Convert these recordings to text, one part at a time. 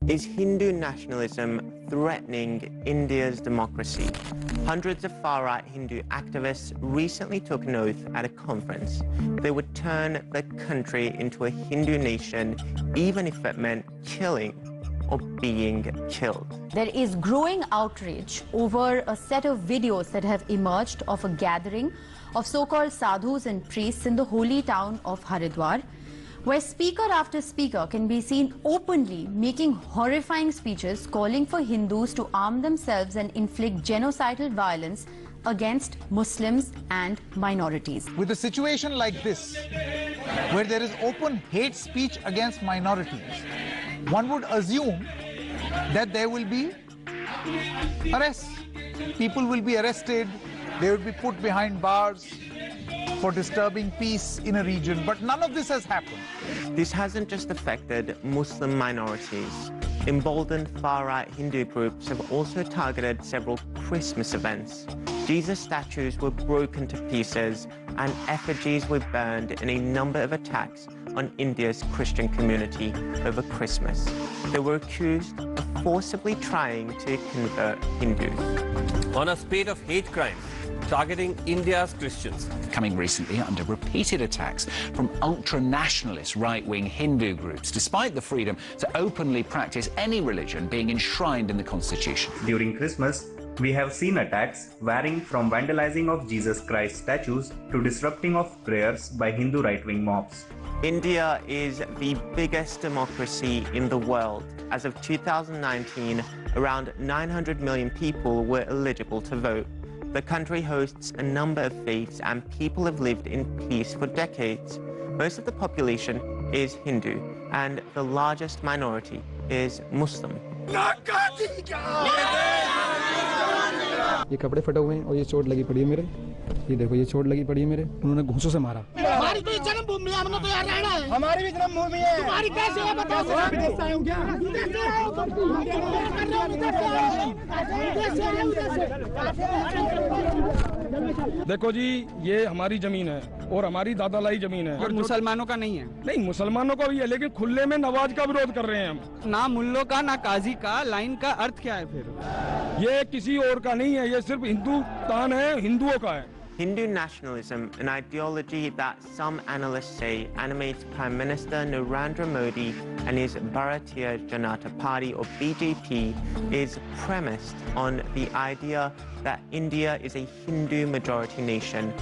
Is Hindu nationalism threatening India's democracy? Hundreds of far-right Hindu activists recently took an oath at a conference. They would turn the country into a Hindu nation, even if it meant killing or being killed. There is growing outrage over a set of videos that have emerged of a gathering of so-called sadhus and priests in the holy town of Haridwar, where speaker after speaker can be seen openly making horrifying speeches calling for Hindus to arm themselves and inflict genocidal violence against Muslims and minorities. With a situation like this, where there is open hate speech against minorities, one would assume that there will be arrests. People will be arrested, they will be put behind bars for disturbing peace in a region, but none of this has happened. This hasn't just affected Muslim minorities. Emboldened far-right Hindu groups have also targeted several Christmas events. Jesus statues were broken to pieces and effigies were burned in a number of attacks on India's Christian community over Christmas. They were accused of forcibly trying to convert Hindus. On a spate of hate crimes targeting India's Christians. Coming recently under repeated attacks from ultra-nationalist right-wing Hindu groups, despite the freedom to openly practice any religion being enshrined in the constitution. During Christmas, we have seen attacks varying from vandalizing of Jesus Christ statues to disrupting of prayers by Hindu right-wing mobs. India is the biggest democracy in the world. As of 2019, around 900 million people were eligible to vote. The country hosts a number of faiths and people have lived in peace for decades. Most of the population is Hindu and the largest minority is Muslim. ये कपड़े फटे हुए हैं और ये चोट लगी पड़ी है मेरे। ये देखो ये चोट लगी पड़ी है मेरे। उन्होंने घूंसों से मारा। हमारी तो जन्मभूमि है, हमने तो यहाँ रहना है। हमारी भी जन्मभूमि है। तुम्हारी कैसे है बता दो। विदेश से आए हो क्या? देखो जी ये हमारी जमीन है और हमारी दादालाई जमीन है। और मुसलमानों का नहीं है। नहीं मुसलमानों का भी है लेकिन खुले में नवाज का विरोध कर रहे हैं हम। ना मुल्लों का ना काजी का, लाइन का अर्थ क्या है फिर? ये किसी और का नहीं है, ये सिर्फ हिंदुस्तान है, हिंदुओं का है। Hindu nationalism, an ideology that some analysts say animates Prime Minister Narendra Modi and his Bharatiya Janata Party or BJP, is premised on the idea that India is a Hindu majority nation.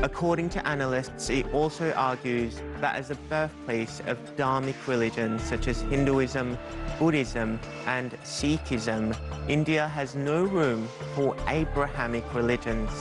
According to analysts, it also argues that as the birthplace of Dharmic religions such as Hinduism, Buddhism and Sikhism, India has no room for Abrahamic religions.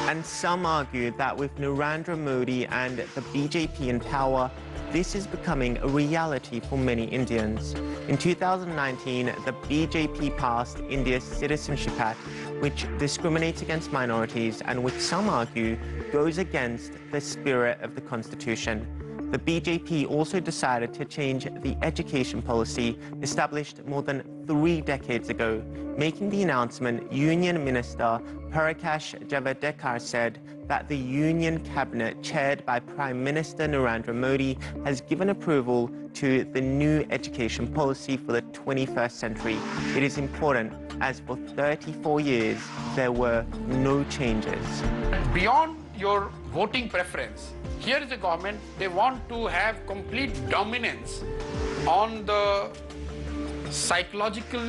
And some argue that with Narendra Modi and the BJP in power, this is becoming a reality for many Indians. In 2019, the BJP passed India's Citizenship Act, which discriminates against minorities and which some argue goes against the spirit of the Constitution. The BJP also decided to change the education policy established more than 3 decades ago, making the announcement Union Minister Prakash Javadekar said that the Union Cabinet, chaired by Prime Minister Narendra Modi, has given approval to the new education policy for the 21st century. It is important as for 34 years there were no changes. Beyond your voting preference, here is a government, they want to have complete dominance on the psychological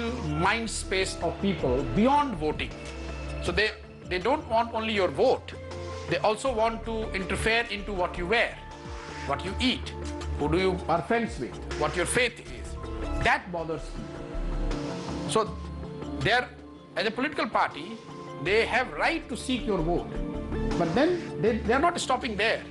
mind space of people beyond voting. So they don't want only your vote, they also want to interfere into what you wear, what you eat, who do you are friends with, what your faith is. That bothers me. So they're, as a political party, they have right to seek your vote. But then they're not stopping there.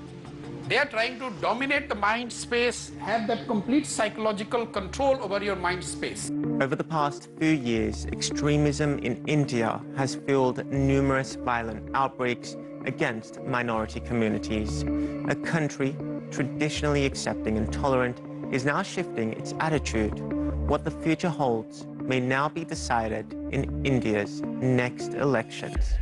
They are trying to dominate the mind space, have that complete psychological control over your mind space. Over the past few years, extremism in India has fueled numerous violent outbreaks against minority communities. A country traditionally accepting and tolerant is now shifting its attitude. What the future holds may now be decided in India's next elections.